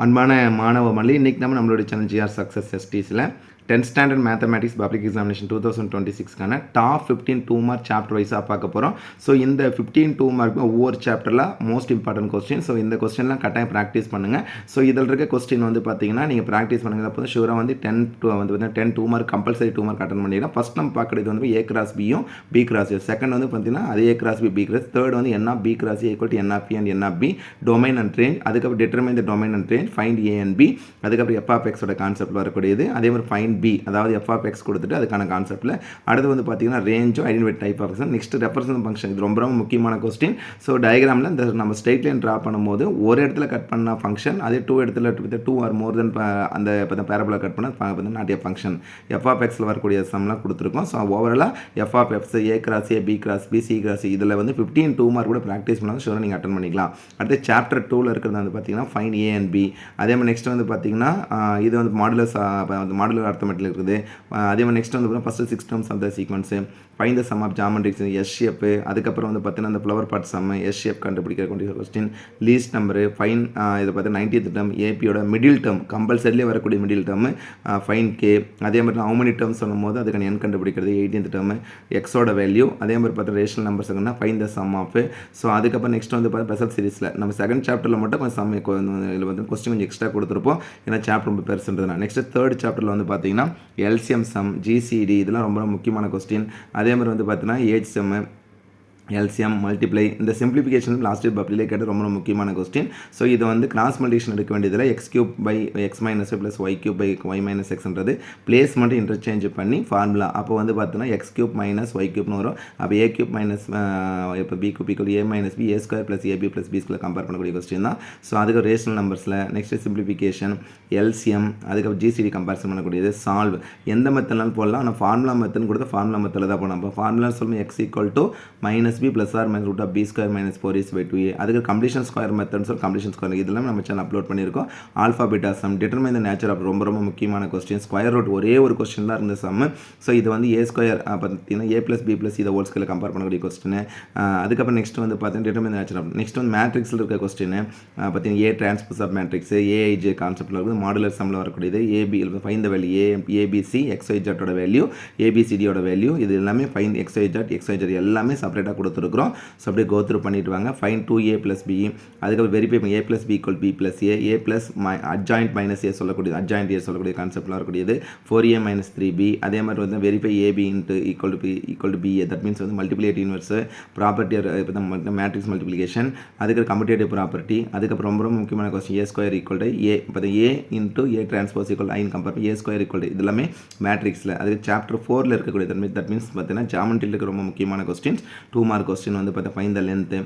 அன்பான மாணவ மல்லி, இன்னைக்கு நம்மளுடைய சேனல் ஜிஆர் சக்ஸஸ் எஸ்டிஸில் 10th standard mathematics public examination 2026க்கான டாப் 15 2 மார்க் சாப்டர் வைஸாக பார்க்க போகிறோம். ஸோ இந்த 15 2 மார்க்கும் ஒவ்வொரு சாப்டரில் மோஸ்ட் இம்பார்ட்டன்ட் கொஸ்டின். ஸோ இந்த கொஸ்டின்லாம் கட்டாயம் ப்ராக்டிஸ் பண்ணுங்கள். ஸோ இதில் இருக்க கொஸ்டின் வந்து பார்த்தீங்கன்னா நீங்கள் ப்ராக்டிஸ் பண்ணுங்கள். அப்போ ஷூராக வந்து 10 2 மார்க் கம்பல்சரி 2 மார்க் அட்டன் பண்ணிக்கலாம். ஃபஸ்ட் நம்ம பார்க்குறது வந்து ஏ கிராஸ் பியும் பி கிராஸ். செகண்ட் வந்து பார்த்தீங்கன்னா அதே A cross B cross. Third வந்து n of B cross equal to n of B and n of B, domain and range. அதுக்கப்புறம் determine the domain and range, find A and B. அதுக்கப்புறம் f of எக்ஸோட concept வரக்கூடியது. அதே மாதிரி find B, அதாவது f of x கொடுத்துட்டு அதுக்கான கான்செப்ட்டில். அடுத்து வந்து பார்த்தீங்கன்னா ரேஞ்சும் identify type of function. Next represent function. இது ரொம்ப ரொம்ப முக்கியமான கொஸ்டின். ஸோ டயக்ராமில் இந்த நம்ம ஸ்ட்ரெயிட் லைன் ட்ரா பண்ணும்போது ஒரு இடத்துல கட் பண்ண ஃபங்க்ஷன், அதே 2 இடத்துல 2 ஆர் மோர் தென் அந்த பேரபோலா கட் பண்ண not a function. F of எக்ஸில் வரக்கூடிய சம்லாம் கொடுத்துருக்கோம். ஸோ ஓவராலாக F of X, A cross A, B cross B, C cross, இதில் வந்து 15 2 மார்க் கூட ப்ராக்டிஸ் பண்ணாலும் ஷூராக நீங்கள் அட்டன் பண்ணிக்கலாம். அடுத்து சாப்டர் 2ல் இருக்கிறது வந்து பார்த்தீங்கன்னா ஃபைண்ட் ஏ அண்ட் பி. அதே மாதிரி நெக்ஸ்ட் வந்து பார்த்தீங்கன்னா இது வந்து மாடுலர் அர்த்தமெட்டில் இருக்குது. அதே மாதிரி நெக்ஸ்ட் வந்து first 6 terms of the sequence, find the sum of geometrics, S shape. அதுக்கப்புறம் வந்து பார்த்தீங்கன்னா அந்த flower part sum, S shape கண்டுபிடிக்கக்கூடிய கொஸ்டின், லீஸ்ட் நம்பரு, ஃபைன் இதை பார்த்து 90th டேர்ம் ஏபியோட மிடில் டேர்ம், கம்பல்சரிலே வரக்கூடிய மிடில் டேர்மு, ஃபைன் கே. அதே மாதிரி ஹவு மெனி டேர்ம்ஸ் சொல்லும் போது அதுக்கான என் கண்டுபிடிக்கிறது, 18th டேர்மு, எக்ஸோட வேல்யூ. அதே மாதிரி பார்த்தா ரேஷனல் நம்பர்ஸ் இருக்குன்னா find the sum of. So அதுக்கப்புறம் நெக்ஸ்ட் வந்து பார்த்தா பெசல் சீரிஸில் நம்ம செகண்ட் சாப்டரில் மட்டும் கொஞ்சம் சம் இதில் வந்து கொஸ்டின் கொஞ்சம் எக்ஸ்ட்ரா கொடுத்துருப்போம், ஏன்னா சாப்டர் ரொம்ப பெருசுன்றதுனா. நெக்ஸ்ட் தேர்ட் சாப்டரில் வந்து பார்த்தீங்கன்னா எல்சிஎம் சம், ஜிசிடி, இதெல்லாம் ரொம்ப முக்கியமான கொஸ்டின். அதே மாதிரி வந்து பார்த்தீங்கன்னா ஏஜ் சம், எல்சிஎம், மல்டிப்ளை. இந்த சிம்பிளிஃபிகேஷன் லாஸ்ட் இயர் பப்ளிலே கேட்டு ரொம்ப முக்கியமான கொஸ்டின். ஸோ இது வந்து கிராஸ் மல்டிபிகேஷன் எடுக்க வேண்டியதில் X cube by X minus plus Y cube by Y minus எக்ஸ்ன்றது பிளேஸ் மட்டும் இன்டர்சேஞ்ச் பண்ணி ஃபார்முலா. அப்போ வந்து பார்த்தீங்கன்னா எக்ஸ் கியூப் மைனஸ் ஒய் கியூப்னு வரும். அப்போ ஏ கியூப் மைனஸ் இப்போ B cube equal A minus B, A square plus AB plus B square compare பண்ணக்கூடிய கொஸ்டின் தான். ஸோ அதுக்கு ரேஷனல் நம்பர்ஸில் நெக்ஸ்ட் சிம்பிளிஃபிகேஷன், எல்சிஎம், அதுக்கப்புறம் ஜிசிடி கம்பேரிசன் பண்ணக்கூடியது, சால்வ். எந்த மெத்தட்னாலும் போடலாம், ஆனால் ஃபார்முலா மெத்தட் கொடுத்து ஃபார்முலா மெத்தடில் தான் போனோம். அப்போ ஃபார்முலா சொல்லுங்கள் X equal to minus B plus or minus root of B square minus 4ac/2a. அதுக்கு கம்ப்ளீஷன் ஸ்கொயர் மெத்தட் சொல்லி கம்ப்ளீஷன் ஸ்கொயர் இதெல்லாம் நம்ம சேனல் அப்லோட் பண்ணியிருக்கோம். Alpha beta sum, determine the nature of, ரொம்ப முக்கியமான கொஸ்டின். ஸ்கொயர் ரூட் ஒரே ஒரு question தான் இருந்த சம். ஸோ இது வந்து ஏ ஸ்கொயர் பார்த்தீங்கன்னா ஏ ப்ளஸ் பி ப்ளஸ் இதை ஹோல் ஸ்கொயர் கம்பேர் பண்ணக்கூடிய கொஸ்டின். அதுக்கப்புறம் நெக்ஸ்ட் வந்து பார்த்தீங்கன்னா determine the nature of. Next வந்து மேட்ரிக்ஸில் இருக்க கொஸ்டின் பார்த்தீங்கன்னா A transpose of matrix, AIJ கான்செப்ட்டில் இருக்குது. மாடுலர் சம்மில் வரக்கூடியது AB, find the value ABC எக்ஸ்ஒய்ஜெட்டோட வேல்யூ, ஏபிசிடியோட வேல்யூ. இது எல்லாமே ஃபைண்ட் எக்ஸ்ஒய்ஜெட் எல்லாமே செப்பரேட்டாக கொடுத்துருக்குறோம். ஸோ அப்படியே கோத்ரூ பண்ணிட்டு வாங்க. ஃபைன் 2a ப்ளஸ் பி, அதுக்கப்புறம் verify A plus B equal B plus A plus adjoint minus A சொல்லக்கூடியது, அட்ஜாயிண்ட் ஏ சொல்லக்கூடிய கான்செப்ட்லாம் இருக்கக்கூடியது, 4a மைனஸ் 3b. அதே மாதிரி வந்து verify AB into equal to B. That means வந்து மல்டிப்ளிகேட்டிவ் இன்வெர்ஸ் ப்ராப்பர்ட்டி, இப்போ தான் மேட்ரிக்ஸ் மல்டிப்ளிகேஷன். அதுக்கு கம்யூட்டேட்டிவ் ப்ராப்பர்ட்டி. அதுக்கப்புறம் ரொம்ப முக்கியமான question A square equal to A, இப்போ A into A transpose equal in compare A square equal to, இது எல்லாமே மேட்ரிக்ஸில். அதுக்கு சாப்டர் 4ல் இருக்கக்கூடிய தட் மீன்ஸ் பார்த்தீங்கன்னா ஜாமெட்ரியில் இருக்க ரொம்ப முக்கியமான கொஸ்டின்ஸ். 2 மார்க் கொஸ்டின் வந்து பார்த்தா ஃபைண்ட் த லென்த்து.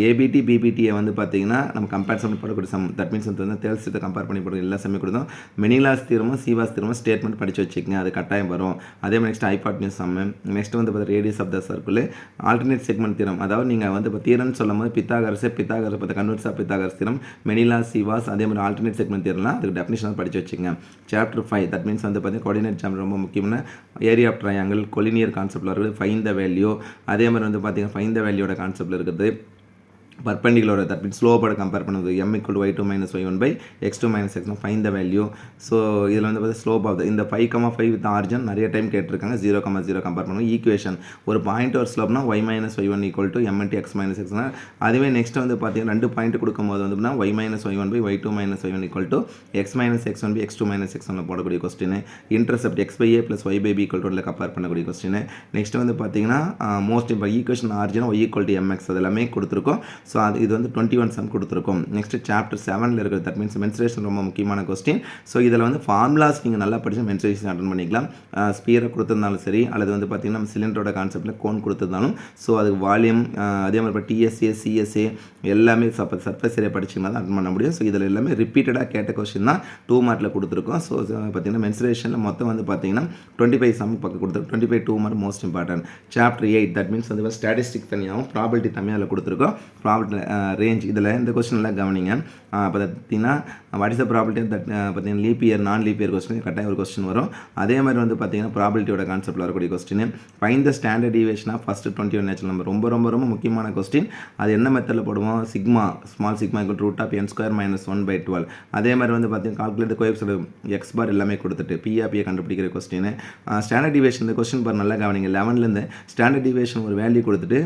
ஏபிடி பிபிடியை வந்து பார்த்தீங்கன்னா நம்ம கம்பேரிசன் பண்ணக்கூடிய சம். தட் மீன்ஸ் வந்து தேர்ஸ்ட்டு கம்பேர் பண்ணி போடுற எல்லா சம்மே கொடுத்தோம். மெனிலாஸ் தீரமும் சீவாஸ் தீரமும் ஸ்டேட்மெண்ட் படித்து வச்சுக்கோங்க, அது கட்டாயம் வரும். அதே மாதிரி நெக்ஸ்ட் ஹைபாட்னியூஸ் சம். நெக்ஸ்ட் வந்து பார்த்தா radius of the circle, alternate segment theorem. அதாவது நீங்கள் வந்து இப்போ தீரம்னு சொல்லும் போது பித்தாகரஸ் பார்த்து கன்வெர்ஸ் ஆஃப் பித்தாகரஸ் தீரம், மெனிலாஸ் சீவாஸ், அதே மாதிரி ஆல்டர்னேட் செக்மெண்ட் தீரம்லாம் அதுக்கு டெஃபினிஷனாக படித்து வச்சுக்கோங்க. சாப்டர் 5 தட் மீன்ஸ் வந்து பார்த்தீங்கன்னா கோஆர்டினேட் ஜாமெட்ரி ரொம்ப முக்கியமான ஏரியா ஆஃப் ட்ரையாங்கிள், கொலினியர் கான்செப்ட்டில் இருக்குது, ஃபைண்ட் த வேல்யூ. அதே மாதிரி வந்து பார்த்தீங்கன்னா ஃபைண்ட் த வேல்யூட கான்செப்ட்டில் இருக்குது. பர்பெண்டிகுலர் தட் மீன்ஸ் ஸ்லோப்போட கம்பேர் பண்ணுறது, m = y2 - y1 x2 - x1 find the value. So இதில் வந்து பார்த்தா ஸ்லோப் ஆஃப் இந்த 5,5 வித் ஆர்ஜன் நிறைய டைம் கேட்டிருக்காங்க. 0,0 கம்பேர் பண்ணுவோம். ஈக்குவேஷன் ஒரு பாயிண்ட் ஒரு ஸ்லோப்னா y - y1 = m × x - x. அதுவே நெக்ஸ்ட் வந்து பார்த்தீங்கன்னா 2 பாயிண்ட் கொடுக்கும்போது வந்து y - y1 y2 - y1 = x - x1 x2 - x1 போடக்கூடிய question. Intercept x/a + y/b = compare பண்ணக்கூடிய கொஸ்டின். நெக்ஸ்ட் வந்து பார்த்தீங்கன்னா மோஸ்ட் இப்போ ஈக்குவேஷன் ஆர்ஜன் y = mx அதெல்லாமே கொடுத்துருக்கோம். ஸோ அது இது வந்து 21 சம் கொடுத்துருக்கோம். நெக்ஸ்ட் சாப்டர் 7ல் இருக்கிறது தட் மீன்ஸ் மென்சுரேஷன் ரொம்ப முக்கியமான கொஸ்டின். ஸோ இதில் வந்து ஃபார்முலாஸ் நீங்கள் நல்லா படித்து மென்சுரேஷன் அட்டன் பண்ணிக்கலாம். ஸ்பியரை கொடுத்துருந்தாலும் சரி, அல்லது வந்து பார்த்திங்கன்னா நம்ம சிலிண்டரோட கான்செப்ட்டில் கோன் கொடுத்துருந்தாலும், ஸோ அதுக்கு வால்யூம், அதே மாதிரி இப்போ டிஎஸ்ஏ சிஎஸ்ஏ எல்லாமே சர்ஃபேஸ் ஏரியா படிச்சிங்கன்னா தான் அட்டன் பண்ண முடியும். ஸோ இதில் எல்லாமே ரிப்பீட்டடாக கேட்ட கொஸ்டின் தான் 2 மார்க்கில் கொடுத்துருக்கோம். ஸோ பார்த்திங்கன்னா மென்சுரேஷனில் மொத்தம் வந்து பார்த்திங்கன்னா 25 சம் பக்கம் கொடுத்துருக்கோம். 25 2 mark most important. Chapter 8 that means வந்து ஸ்டாட்டிஸ்டிக் தனியாகவும் ப்ராபபிலிட்டி தனியாக அதில் கொடுத்துருக்கோம். ப்ராபிலிட்டி ரேஞ்ச் இதில் இந்த கொஸ்டின் எல்லாம் கவனிங்க. பார்த்தீங்கன்னா what is the probability that பார்த்தீங்கன்னா லீப் இயர் நான் லீப் இயர் கொஸ்டின் கட்டாயம் ஒரு கொஸ்டின் வரும். அதே மாதிரி வந்து பார்த்தீங்கன்னா ப்ராபிலிட்டியோட கான்செப்ட்டில் வரக்கூடிய question find the standard deviation of first 21 natural number. ரொம்ப ரொம்ப ரொம்ப முக்கியமான கொஸ்டின். அது என்ன மெத்தடில் போடுவோம்? Sigma small sigma = √(n²-1/12). அதே மாதிரி வந்து பார்த்தீங்கன்னா கால்குலேட் கோஎஃபிஷியன்ட் எக்ஸ் பார் எல்லாமே கொடுத்துட்டு பிஆர்பியை கண்டுபிடிக்கிற கொஸ்டின். ஸ்டாண்டர்ட் டீவியேஷன் இந்த கொஸ்டின் பார் நல்லா கவனிங்க. 11லேருந்து ஸ்டாண்டர்ட் டீவியேஷன் ஒரு வேல்யூ கொடுத்துட்டு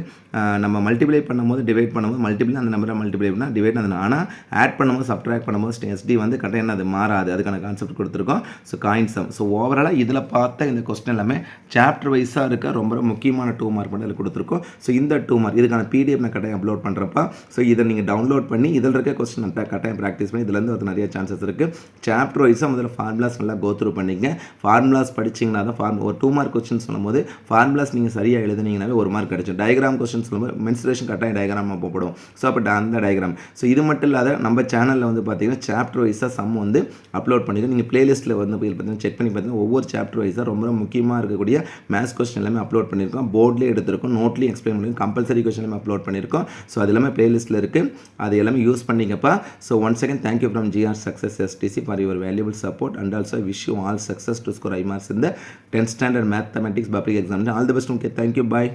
நம்ம மல்டிப்ளை பண்ணும்போது டிவைட் பண்ணும்போது மல்டிப்ளை அந்த நம்பரை மல்டிப்ளை பண்ணால் டிவைட் அந்த, ஆனால் ஆட் பண்ணும்போது சப்ட்ராக்ட் பண்ணும்போது எஸ்டி வந்து கரெக்டாக அது மாறாது. அதுக்கான கான்செப்ட் கொடுத்துருக்கோம். So coin some. ஸோ ஓவராலாக இதில் பார்த்த இந்த கொஸ்டின் எல்லாமே சாப்டர் வைஸாக இருக்க ரொம்ப ரொம்ப முக்கியமான 2 மார்க் மட்டும் இதில் கொடுத்துருக்கோம். ஸோ இந்த 2 மார்க் இதுக்கான பிடிஎஃப் நான் கட்டாயம் அப்லோட் பண்ணுறப்ப ஸோ இதை நீங்கள் டவுன்லோட் பண்ணி இதில் இருக்க கொஸ்டின் கட்டாயம் ப்ராக்டிஸ் பண்ணி இதுலேருந்து அது நிறைய சான்சஸ் இருக்குது. சாப்டர் வைஸாக முதல்ல ஃபார்முலாஸ் நல்லா கோத்ரூ பண்ணிங்க. ஃபார்முலாஸ் படிச்சிங்கன்னா தான் ஒரு 2 மார்க் கொஸ்டின் சொல்லும்போது ஃபார்முலாஸ் நீங்கள் சரியாக எழுதுனீங்கன்னாவே 1 மார்க் கிடைக்கும். டயக்ராம் கொஸ்டின் சொல்லும்போது மென்சுரேஷன் கட்டாயம் டயக்ராமாக போடும். ஸோ அப்போ அந்த டயக்ராம். ஸோ இது மட்டும் இல்லாத நம்ம சேனலில் வந்து பார்த்தீங்கன்னா சாப்டர் வைஸாக சம் வந்து அப்லோட் பண்ணிடுங்க. நீங்கள் பிளேலிஸ்ட்டில் வந்து போய் பார்த்தீங்கன்னா செக் பண்ணி பார்த்தீங்கன்னா ஒவ்வொரு சாப்டர் வைஸாக ரொம்ப ரொம்ப முக்கியமாக இருக்கக்கூடிய மேத்ஸ் கொஸ்டின் எல்லாமே அப்லோட் பண்ணியிருக்கோம். போர்ட்லேயே எடுத்திருக்கோம், நோட்லேயும் எக்ஸ்பிளைன் பண்ணியிருக்கோம், கம்பல்சரி கொஸ்டின் எல்லாமே அப்லோட் பண்ணியிருக்கோம். ஸோ அது எல்லாமே பிளேலிஸ்ட்டில் இருக்குது. அது எல்லாமே யூஸ் பண்ணிங்கப்பா. So once again thank you from GR Success STC for your valuable support and also wish you all success to score high marks in the 10th standard mathematics public exam. All the best. Okay, thank you. Bye.